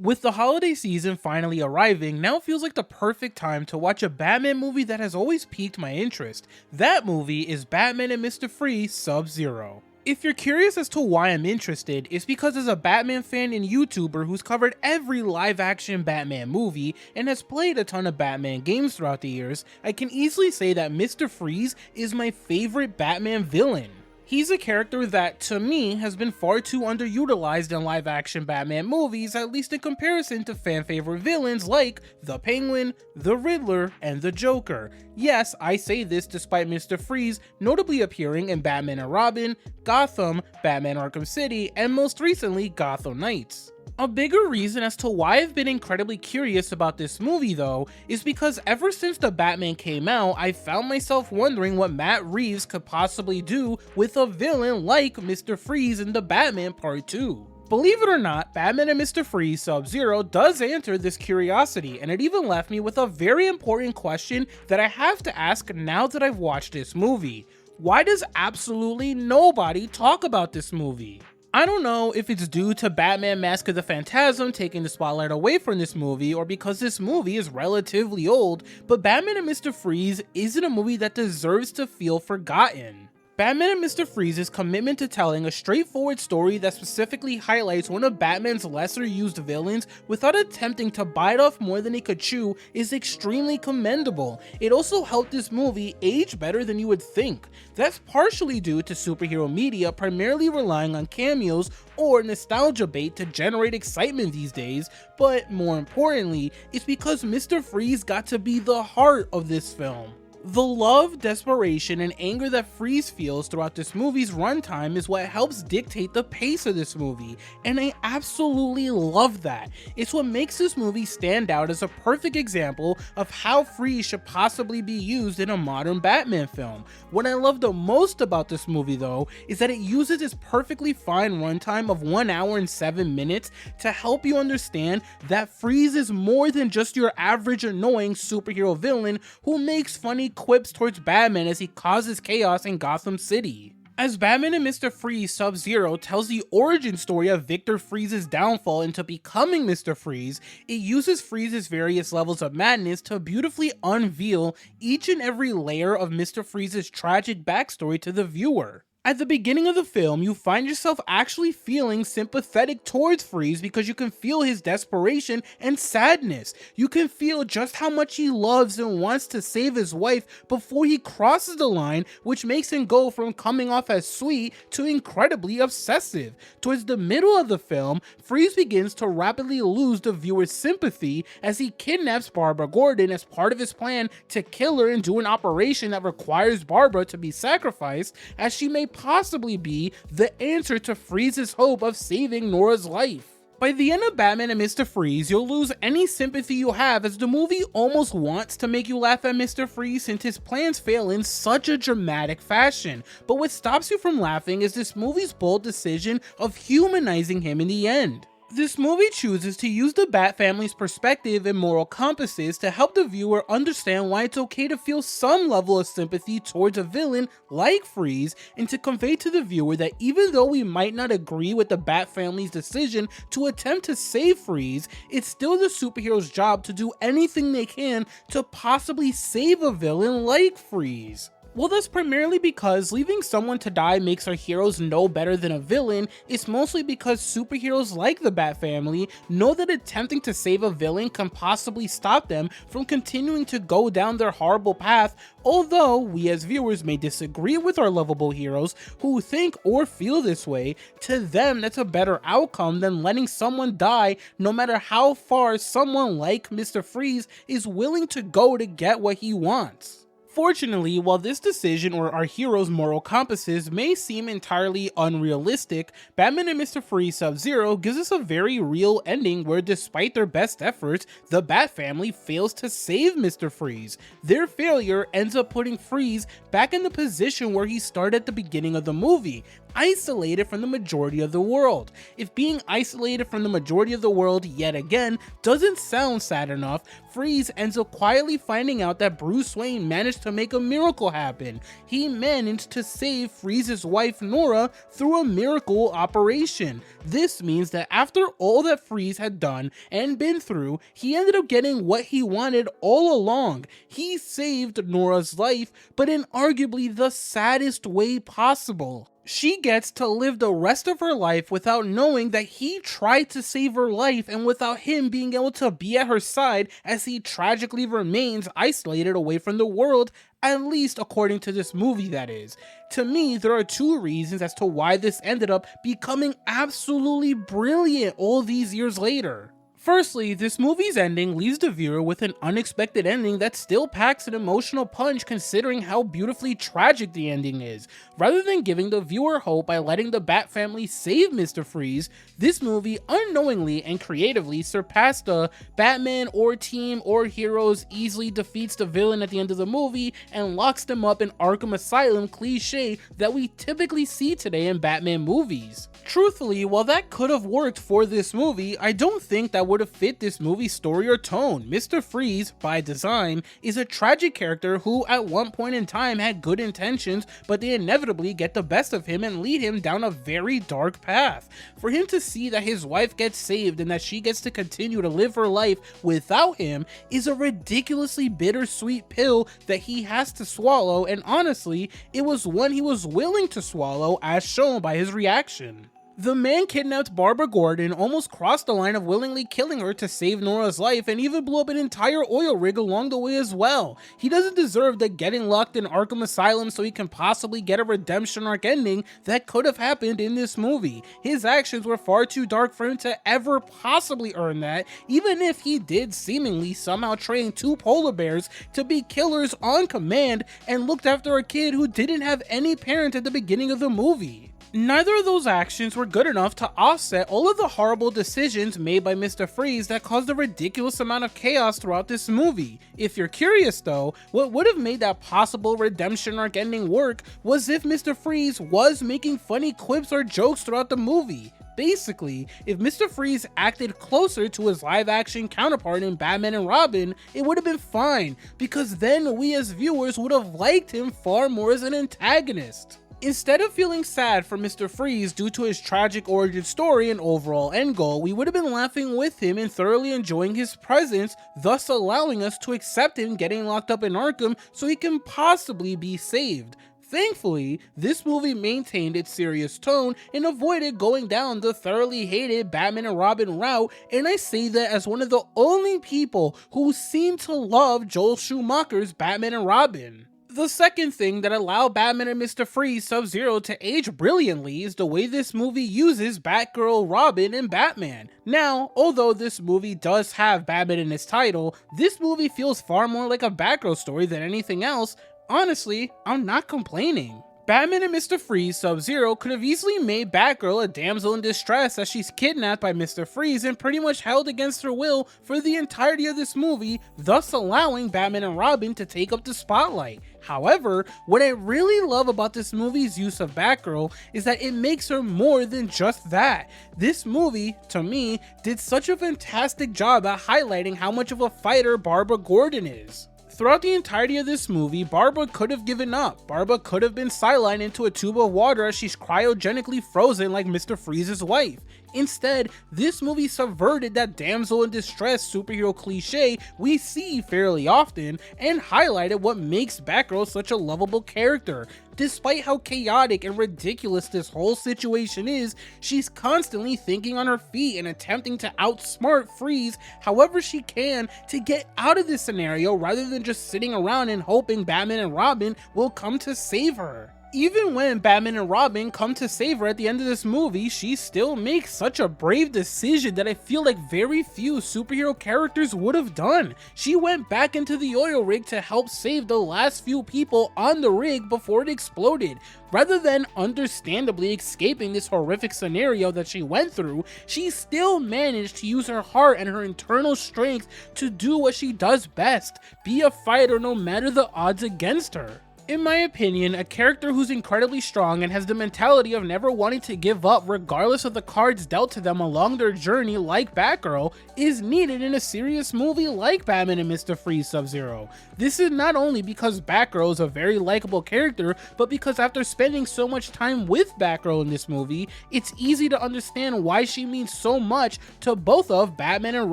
With the holiday season finally arriving, now feels like the perfect time to watch a Batman movie that has always piqued my interest. That movie is Batman and Mr. Freeze SubZero. If you're curious as to why I'm interested, it's because as a Batman fan and YouTuber who's covered every live-action Batman movie and has played a ton of Batman games throughout the years, I can easily say that Mr. Freeze is my favorite Batman villain. He's a character that, to me, has been far too underutilized in live-action Batman movies, at least in comparison to fan-favorite villains like the Penguin, the Riddler, and the Joker. Yes, I say this despite Mr. Freeze notably appearing in Batman and Robin, Gotham, Batman Arkham City, and most recently, Gotham Knights. A bigger reason as to why I've been incredibly curious about this movie though, is because ever since The Batman came out, I found myself wondering what Matt Reeves could possibly do with a villain like Mr. Freeze in The Batman Part 2. Believe it or not, Batman and Mr. Freeze SubZero does answer this curiosity, and it even left me with a very important question that I have to ask now that I've watched this movie. Why does absolutely nobody talk about this movie? I don't know if it's due to Batman Mask of the Phantasm taking the spotlight away from this movie or because this movie is relatively old, but Batman and Mr. Freeze isn't a movie that deserves to feel forgotten. Batman and Mr. Freeze's commitment to telling a straightforward story that specifically highlights one of Batman's lesser used villains without attempting to bite off more than he could chew is extremely commendable. It also helped this movie age better than you would think. That's partially due to superhero media primarily relying on cameos or nostalgia bait to generate excitement these days, but more importantly, it's because Mr. Freeze got to be the heart of this film. The love, desperation, and anger that Freeze feels throughout this movie's runtime is what helps dictate the pace of this movie, and I absolutely love that. It's what makes this movie stand out as a perfect example of how Freeze should possibly be used in a modern Batman film. What I love the most about this movie though, is that it uses its perfectly fine runtime of 1 hour and 7 minutes to help you understand that Freeze is more than just your average annoying superhero villain who makes funny quips towards Batman as he causes chaos in Gotham City. As Batman and Mr. Freeze SubZero tells the origin story of Victor Freeze's downfall into becoming Mr. Freeze, it uses Freeze's various levels of madness to beautifully unveil each and every layer of Mr. Freeze's tragic backstory to the viewer. At the beginning of the film, you find yourself actually feeling sympathetic towards Freeze because you can feel his desperation and sadness. You can feel just how much he loves and wants to save his wife before he crosses the line, which makes him go from coming off as sweet to incredibly obsessive. Towards the middle of the film, Freeze begins to rapidly lose the viewer's sympathy as he kidnaps Barbara Gordon as part of his plan to kill her and do an operation that requires Barbara to be sacrificed, as she may possibly be the answer to Freeze's hope of saving Nora's life. By the end of Batman and Mr. Freeze, you'll lose any sympathy you have as the movie almost wants to make you laugh at Mr. Freeze since his plans fail in such a dramatic fashion. But what stops you from laughing is this movie's bold decision of humanizing him in the end. This movie chooses to use the Bat family's perspective and moral compasses to help the viewer understand why it's okay to feel some level of sympathy towards a villain like Freeze, and to convey to the viewer that even though we might not agree with the Bat family's decision to attempt to save Freeze, it's still the superhero's job to do anything they can to possibly save a villain like Freeze. Well, that's primarily because leaving someone to die makes our heroes no better than a villain. It's mostly because superheroes like the Bat family know that attempting to save a villain can possibly stop them from continuing to go down their horrible path, although we as viewers may disagree with our lovable heroes who think or feel this way. To them, that's a better outcome than letting someone die, no matter how far someone like Mr. Freeze is willing to go to get what he wants. Fortunately, while this decision or our heroes' moral compasses may seem entirely unrealistic, Batman and Mr. Freeze SubZero gives us a very real ending where despite their best efforts, the Bat family fails to save Mr. Freeze. Their failure ends up putting Freeze back in the position where he started at the beginning of the movie. isolated from the majority of the world. If being isolated from the majority of the world yet again doesn't sound sad enough, Freeze ends up quietly finding out that Bruce Wayne managed to make a miracle happen. He managed to save Freeze's wife Nora through a miracle operation. This means that after all that Freeze had done and been through, he ended up getting what he wanted all along. He saved Nora's life, but in arguably the saddest way possible. She gets to live the rest of her life without knowing that he tried to save her life and without him being able to be at her side as he tragically remains isolated away from the world, at least according to this movie, that is. To me, there are two reasons as to why this ended up becoming absolutely brilliant all these years later. Firstly, this movie's ending leaves the viewer with an unexpected ending that still packs an emotional punch considering how beautifully tragic the ending is. Rather than giving the viewer hope by letting the Bat family save Mr. Freeze, this movie unknowingly and creatively surpassed the Batman or team or heroes easily defeats the villain at the end of the movie and locks them up in Arkham Asylum cliche that we typically see today in Batman movies. Truthfully, while that could have worked for this movie, I don't think that would have fit this movie's story or tone. Mr. Freeze, by design, is a tragic character who at one point in time had good intentions, but they inevitably get the best of him and lead him down a very dark path. For him to see that his wife gets saved and that she gets to continue to live her life without him is a ridiculously bittersweet pill that he has to swallow, and honestly, it was one he was willing to swallow as shown by his reaction. The man kidnapped Barbara Gordon, almost crossed the line of willingly killing her to save Nora's life, and even blew up an entire oil rig along the way as well. He doesn't deserve the getting locked in Arkham Asylum so he can possibly get a redemption arc ending that could have happened in this movie. His actions were far too dark for him to ever possibly earn that, even if he did seemingly somehow train two polar bears to be killers on command and looked after a kid who didn't have any parent at the beginning of the movie. Neither of those actions were good enough to offset all of the horrible decisions made by Mr. Freeze that caused a ridiculous amount of chaos throughout this movie. If you're curious though, what would have made that possible redemption arc ending work was if Mr. Freeze was making funny quips or jokes throughout the movie. Basically, if Mr. Freeze acted closer to his live-action counterpart in Batman and Robin, it would have been fine, because then we as viewers would have liked him far more as an antagonist. Instead of feeling sad for Mr. Freeze due to his tragic origin story and overall end goal, we would have been laughing with him and thoroughly enjoying his presence, thus allowing us to accept him getting locked up in Arkham so he can possibly be saved. Thankfully, this movie maintained its serious tone and avoided going down the thoroughly hated Batman and Robin route, and I say that as one of the only people who seem to love Joel Schumacher's Batman and Robin. The second thing that allowed Batman and Mr. Freeze SubZero to age brilliantly is the way this movie uses Batgirl, Robin, and Batman. Now, although this movie does have Batman in its title, this movie feels far more like a Batgirl story than anything else. Honestly, I'm not complaining. Batman and Mr. Freeze SubZero could have easily made Batgirl a damsel in distress as she's kidnapped by Mr. Freeze and pretty much held against her will for the entirety of this movie, thus allowing Batman and Robin to take up the spotlight. However, what I really love about this movie's use of Batgirl is that it makes her more than just that. This movie, to me, did such a fantastic job at highlighting how much of a fighter Barbara Gordon is. Throughout the entirety of this movie, Barbara could have given up. Barbara could have been sidelined into a tube of water as she's cryogenically frozen like Mr. Freeze's wife. Instead, this movie subverted that damsel in distress superhero cliche we see fairly often and highlighted what makes Batgirl such a lovable character. Despite how chaotic and ridiculous this whole situation is, she's constantly thinking on her feet and attempting to outsmart Freeze however she can to get out of this scenario rather than just sitting around and hoping Batman and Robin will come to save her. Even when Batman and Robin come to save her at the end of this movie, she still makes such a brave decision that I feel like very few superhero characters would have done. She went back into the oil rig to help save the last few people on the rig before it exploded. Rather than understandably escaping this horrific scenario that she went through, she still managed to use her heart and her internal strength to do what she does best, be a fighter no matter the odds against her. In my opinion, a character who's incredibly strong and has the mentality of never wanting to give up regardless of the cards dealt to them along their journey like Batgirl is needed in a serious movie like Batman and Mr. Freeze SubZero. This is not only because Batgirl is a very likable character, but because after spending so much time with Batgirl in this movie, it's easy to understand why she means so much to both of Batman and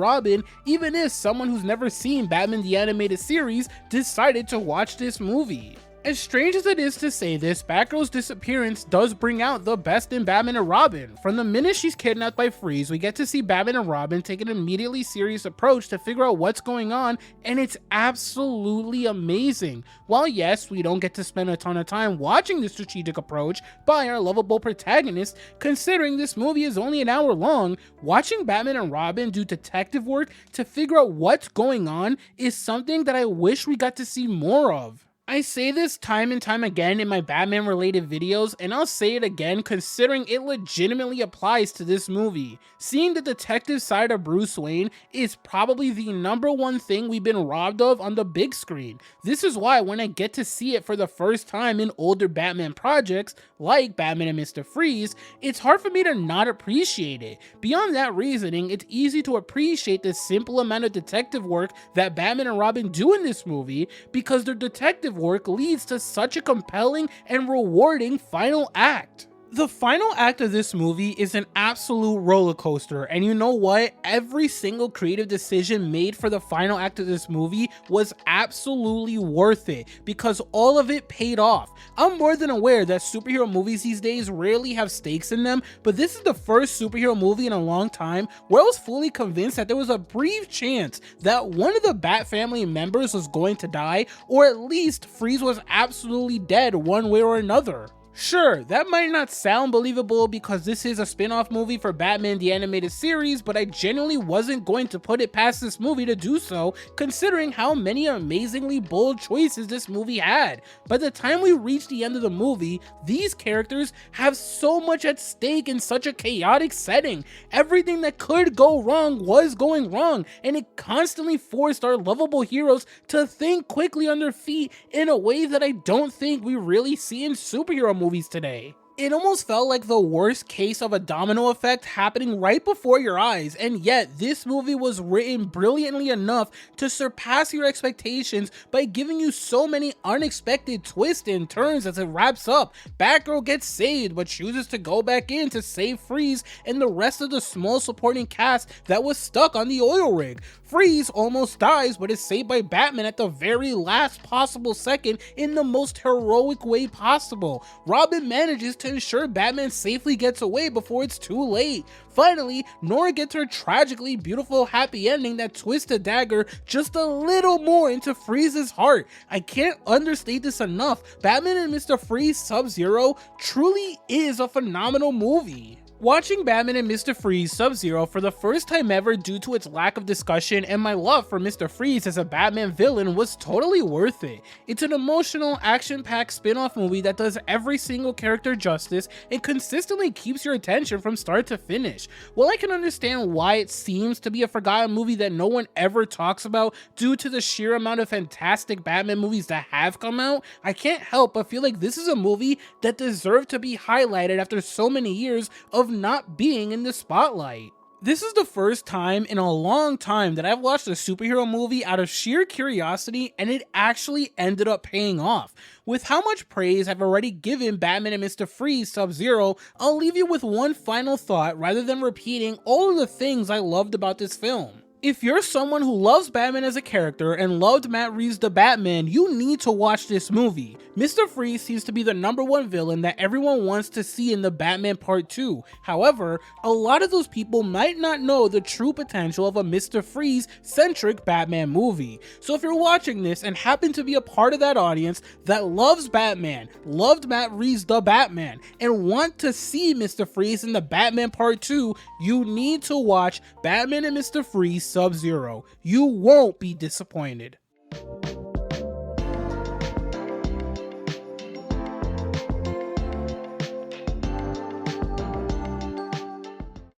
Robin, even if someone who's never seen Batman the Animated Series decided to watch this movie. As strange as it is to say this, Batgirl's disappearance does bring out the best in Batman and Robin. From the minute she's kidnapped by Freeze, we get to see Batman and Robin take an immediately serious approach to figure out what's going on, and it's absolutely amazing. While yes, we don't get to spend a ton of time watching the strategic approach by our lovable protagonist, considering this movie is only an hour long, watching Batman and Robin do detective work to figure out what's going on is something that I wish we got to see more of. I say this time and time again in my Batman related videos, and I'll say it again considering it legitimately applies to this movie. Seeing the detective side of Bruce Wayne is probably the #1 thing we've been robbed of on the big screen. This is why when I get to see it for the first time in older Batman projects like Batman and Mr. Freeze, it's hard for me to not appreciate it. Beyond that reasoning, it's easy to appreciate the simple amount of detective work that Batman and Robin do in this movie because their detective work leads to such a compelling and rewarding final act. The final act of this movie is an absolute roller coaster, and you know what? Every single creative decision made for the final act of this movie was absolutely worth it because all of it paid off. I'm more than aware that superhero movies these days rarely have stakes in them, but this is the first superhero movie in a long time where I was fully convinced that there was a brief chance that one of the Bat family members was going to die, or at least Freeze was absolutely dead one way or another. Sure, that might not sound believable because this is a spin-off movie for Batman the Animated Series, but I genuinely wasn't going to put it past this movie to do so, considering how many amazingly bold choices this movie had. By the time we reach the end of the movie, these characters have so much at stake in such a chaotic setting. Everything that could go wrong was going wrong, and it constantly forced our lovable heroes to think quickly on their feet in a way that I don't think we really see in superhero movies today. It almost felt like the worst case of a domino effect happening right before your eyes, and yet this movie was written brilliantly enough to surpass your expectations by giving you so many unexpected twists and turns as it wraps up. Batgirl gets saved but chooses to go back in to save Freeze and the rest of the small supporting cast that was stuck on the oil rig. Freeze almost dies but is saved by Batman at the very last possible second in the most heroic way possible. Robin manages to ensure Batman safely gets away before it's too late. Finally, Nora gets her tragically beautiful happy ending that twists the dagger just a little more into Freeze's heart. I can't understate this enough. Batman and Mr. Freeze SubZero truly is a phenomenal movie. Watching Batman and Mr. Freeze SubZero for the first time ever due to its lack of discussion and my love for Mr. Freeze as a Batman villain was totally worth it. It's an emotional, action-packed spin-off movie that does every single character justice and consistently keeps your attention from start to finish. While I can understand why it seems to be a forgotten movie that no one ever talks about due to the sheer amount of fantastic Batman movies that have come out, I can't help but feel like this is a movie that deserved to be highlighted after so many years of not being in the spotlight. This is the first time in a long time that I've watched a superhero movie out of sheer curiosity, and it actually ended up paying off. With how much praise I've already given Batman and Mr. Freeze SubZero, I'll leave you with one final thought rather than repeating all of the things I loved about this film. If you're someone who loves Batman as a character and loved Matt Reeves' The Batman, you need to watch this movie. Mr. Freeze seems to be the #1 villain that everyone wants to see in The Batman Part 2. However, a lot of those people might not know the true potential of a Mr. Freeze-centric Batman movie. So if you're watching this and happen to be a part of that audience that loves Batman, loved Matt Reeves' The Batman, and want to see Mr. Freeze in The Batman Part 2, you need to watch Batman and Mr. Freeze SubZero. You won't be disappointed.